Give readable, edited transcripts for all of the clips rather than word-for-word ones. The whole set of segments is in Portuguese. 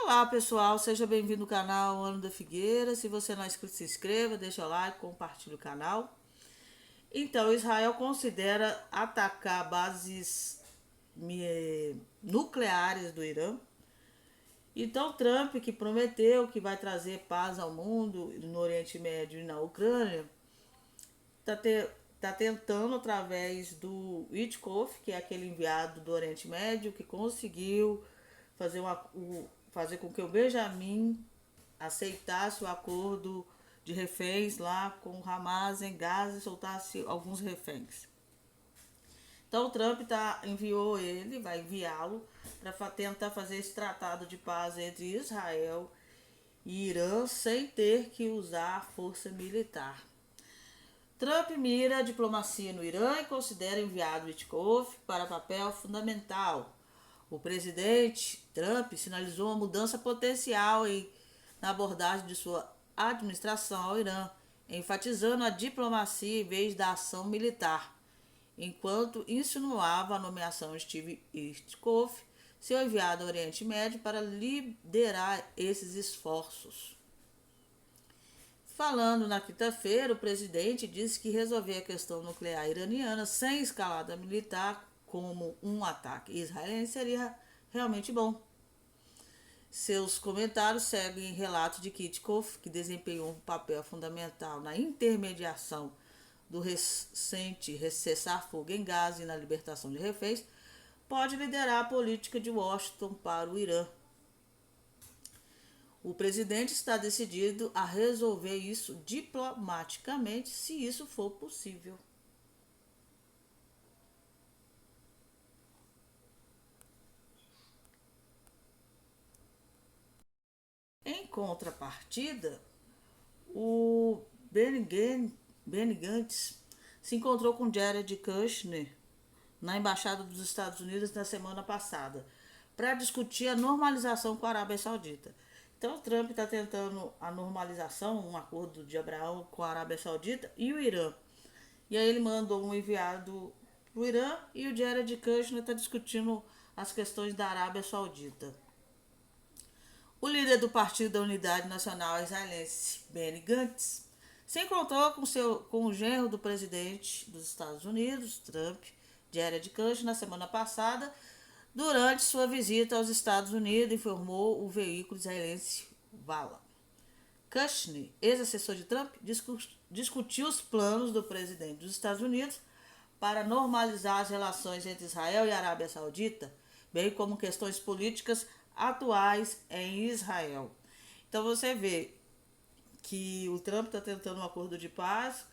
Olá pessoal, seja bem-vindo ao canal Ano da Figueira. Se você não é inscrito, se inscreva, deixa o like, compartilhe o canal. Então, Israel considera atacar bases nucleares do Irã. Então, Trump, que prometeu que vai trazer paz ao mundo, no Oriente Médio e na Ucrânia, está tentando, através do Witkoff, que é aquele enviado do Oriente Médio, que conseguiu fazer com que o Benjamin aceitasse o acordo de reféns lá com o Hamas em Gaza e soltasse alguns reféns. Então o Trump vai enviá-lo para tentar fazer esse tratado de paz entre Israel e Irã sem ter que usar força militar. Trump mira a diplomacia no Irã e considera enviado Witkoff para papel fundamental. O presidente Trump sinalizou uma mudança potencial na abordagem de sua administração ao Irã, enfatizando a diplomacia em vez da ação militar, enquanto insinuava a nomeação de Steve Witkoff, seu enviado ao Oriente Médio, para liderar esses esforços. Falando na quinta-feira, o presidente disse que resolver a questão nuclear iraniana sem escalada militar, como um ataque israelense, seria realmente bom. Seus comentários seguem relatos de Witkoff, que desempenhou um papel fundamental na intermediação do recente cessar-fogo em Gaza e na libertação de reféns, pode liderar a política de Washington para o Irã. O presidente está decidido a resolver isso diplomaticamente, se isso for possível. Em contrapartida, o Benny Gantz se encontrou com Jared Kushner na Embaixada dos Estados Unidos na semana passada para discutir a normalização com a Arábia Saudita. Então, o Trump está tentando a normalização, um acordo de Abraão com a Arábia Saudita e o Irã. E aí ele mandou um enviado para o Irã e o Jared Kushner está discutindo as questões da Arábia Saudita. O líder do Partido da Unidade Nacional israelense, Benny Gantz, se encontrou com o genro do presidente dos Estados Unidos, Trump, Jared Kushner, na semana passada, durante sua visita aos Estados Unidos, informou o veículo israelense Vala. Kushner, ex-assessor de Trump, discutiu os planos do presidente dos Estados Unidos para normalizar as relações entre Israel e a Arábia Saudita, bem como questões políticas atuais em Israel. Então você vê que o Trump está tentando um acordo de paz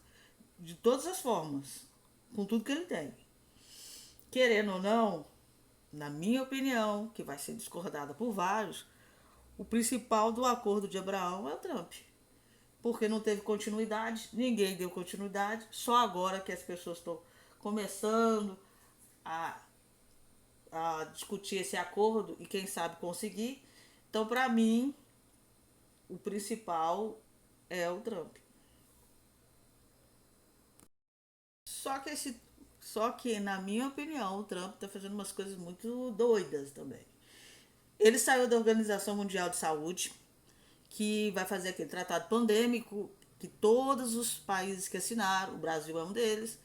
de todas as formas, com tudo que ele tem. Querendo ou não, na minha opinião, que vai ser discordada por vários, o principal do acordo de Abraão é o Trump. Porque não teve continuidade, ninguém deu continuidade, só agora que as pessoas estão começando a discutir esse acordo e quem sabe conseguir. Então, para mim, o principal é o Trump. Só que, na minha opinião, o Trump está fazendo umas coisas muito doidas também. Ele saiu da Organização Mundial de Saúde, que vai fazer aquele tratado pandêmico que todos os países que assinaram, o Brasil é um deles,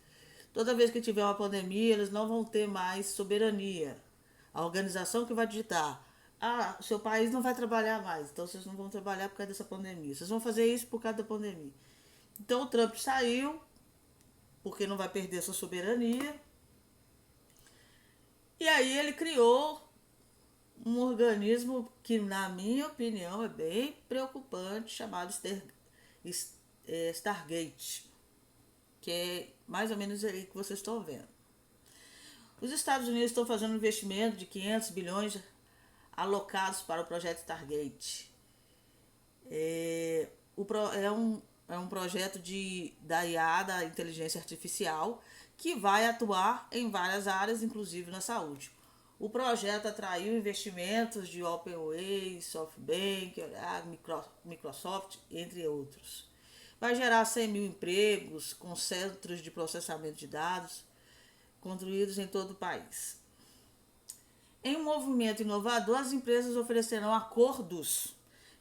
toda vez que tiver uma pandemia, eles não vão ter mais soberania. A organização que vai digitar: seu país não vai trabalhar mais, então vocês não vão trabalhar por causa dessa pandemia. Vocês vão fazer isso por causa da pandemia. Então o Trump saiu, porque não vai perder sua soberania. E aí ele criou um organismo que, na minha opinião, é bem preocupante, chamado Stargate, que é mais ou menos aí que vocês estão vendo. Os Estados Unidos estão fazendo um investimento de 500 bilhões alocados para o projeto Stargate. É um projeto da IA, da inteligência artificial, que vai atuar em várias áreas, inclusive na saúde. O projeto atraiu investimentos de OpenAI, SoftBank, Microsoft, entre outros. Vai gerar 100 mil empregos com centros de processamento de dados construídos em todo o país. Em um movimento inovador, as empresas oferecerão acordos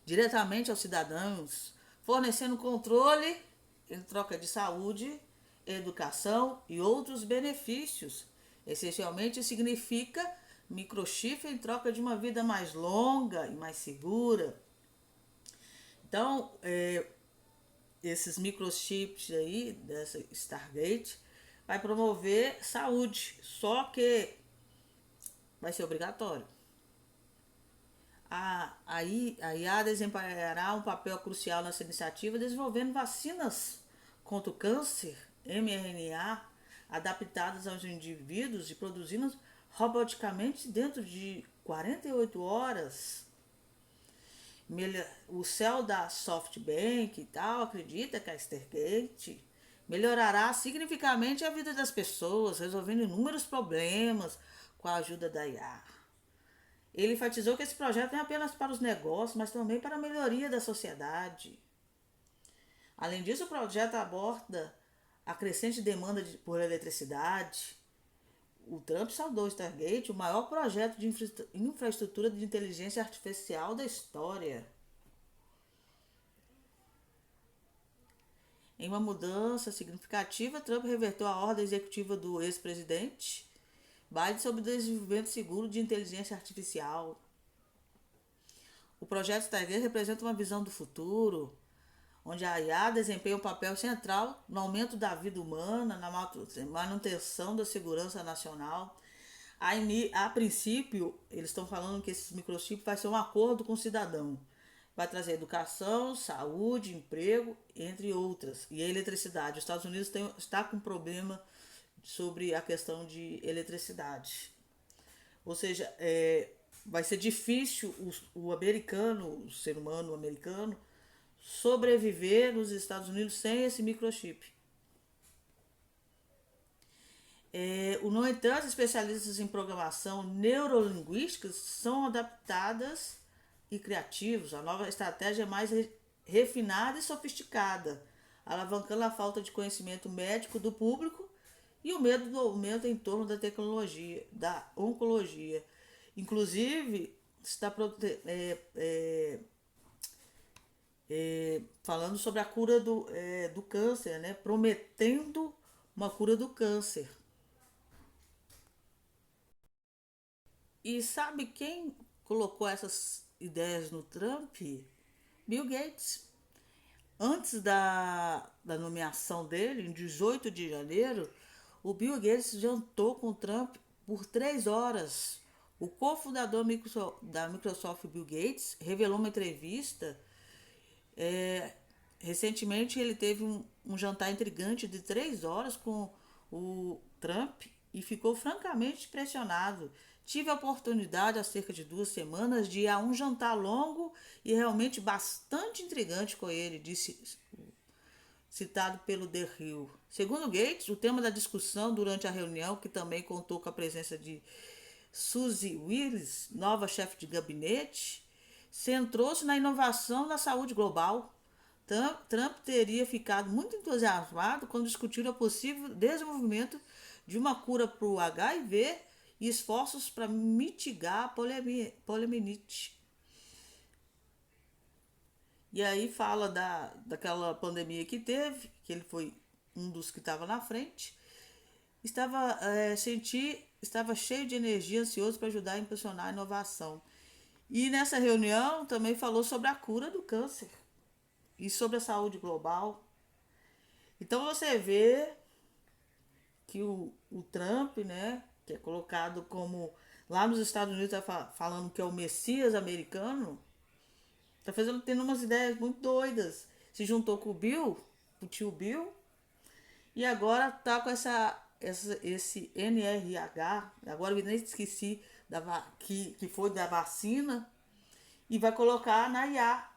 diretamente aos cidadãos, fornecendo controle em troca de saúde, educação e outros benefícios. Essencialmente, significa microchip em troca de uma vida mais longa e mais segura. Então, esses microchips aí, dessa Stargate, vai promover saúde, só que vai ser obrigatório. A IA desempenhará um papel crucial nessa iniciativa, desenvolvendo vacinas contra o câncer, mRNA, adaptadas aos indivíduos e produzidas roboticamente dentro de 48 horas. O céu da SoftBank e tal acredita que a Stargate melhorará significativamente a vida das pessoas, resolvendo inúmeros problemas com a ajuda da IA. Ele enfatizou que esse projeto não é apenas para os negócios, mas também para a melhoria da sociedade. Além disso, o projeto aborda a crescente demanda por eletricidade. O Trump saudou o Stargate, o maior projeto de infraestrutura de inteligência artificial da história. Em uma mudança significativa, Trump reverteu a ordem executiva do ex-presidente Biden sobre o desenvolvimento seguro de inteligência artificial. O projeto Stargate representa uma visão do futuro, onde a IA desempenha um papel central no aumento da vida humana, na manutenção da segurança nacional. A princípio, eles estão falando que esses microchips vai ser um acordo com o cidadão. Vai trazer educação, saúde, emprego, entre outras. E a eletricidade. Os Estados Unidos está com problema sobre a questão de eletricidade. Ou seja, vai ser difícil o americano, o ser humano americano, sobreviver nos Estados Unidos sem esse microchip. No entanto, especialistas em programação neurolinguística são adaptadas e criativos. A nova estratégia é mais refinada e sofisticada, alavancando a falta de conhecimento médico do público e o medo do aumento em torno da tecnologia, da oncologia. Inclusive, está falando sobre a cura do câncer, né? Prometendo uma cura do câncer. E sabe quem colocou essas ideias no Trump? Bill Gates. Antes da nomeação dele, em 18 de janeiro, o Bill Gates jantou com o Trump por 3 horas. O cofundador da Microsoft, Bill Gates, revelou uma entrevista. Recentemente ele teve um jantar intrigante de 3 horas com o Trump e ficou francamente impressionado. Tive a oportunidade há cerca de 2 semanas de ir a um jantar longo e realmente bastante intrigante com ele, disse, citado pelo The Hill. Segundo Gates, o tema da discussão durante a reunião, que também contou com a presença de Suzy Willis, nova chefe de gabinete, centrou-se na inovação da saúde global. Trump teria ficado muito entusiasmado quando discutiram o possível desenvolvimento de uma cura para o HIV e esforços para mitigar a poliomielite. E aí fala daquela pandemia que teve, que ele foi um dos que estava na frente. Estava cheio de energia, ansioso para ajudar a impulsionar a inovação. E nessa reunião também falou sobre a cura do câncer e sobre a saúde global. Então você vê que o Trump, né, que é colocado como, lá nos Estados Unidos está falando que é o Messias americano, está tendo umas ideias muito doidas. Se juntou com o tio Bill, e agora tá com esse NRH, agora eu nem esqueci que foi da vacina, e vai colocar na IA.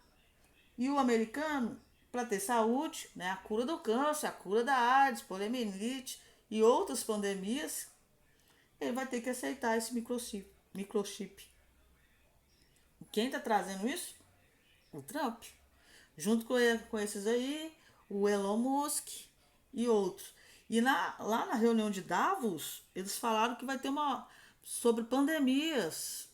E o americano, para ter saúde, né, a cura do câncer, a cura da AIDS, poliomielite e outras pandemias, ele vai ter que aceitar esse microchip. Quem está trazendo isso? O Trump. Junto com esses aí, o Elon Musk e outros. E lá na reunião de Davos, eles falaram que vai ter sobre pandemias.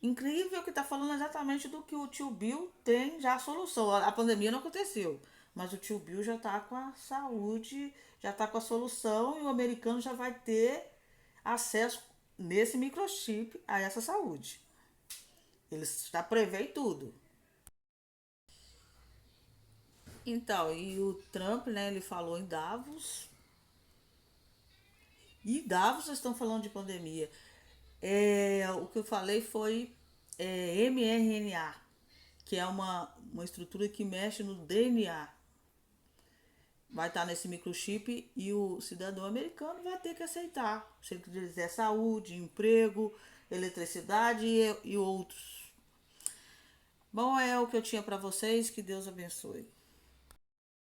Incrível que está falando exatamente do que o tio Bill tem já a solução. A pandemia não aconteceu, mas o tio Bill já está com a saúde, já está com a solução e o americano já vai ter acesso nesse microchip a essa saúde. Ele está prevendo tudo. Então, e o Trump, né, ele falou em Davos. E Davos estão falando de pandemia. O que eu falei foi mRNA, que é uma estrutura que mexe no DNA. Vai estar nesse microchip e o cidadão americano vai ter que aceitar. Se ele quiser saúde, emprego, eletricidade e outros. Bom, é o que eu tinha para vocês. Que Deus abençoe.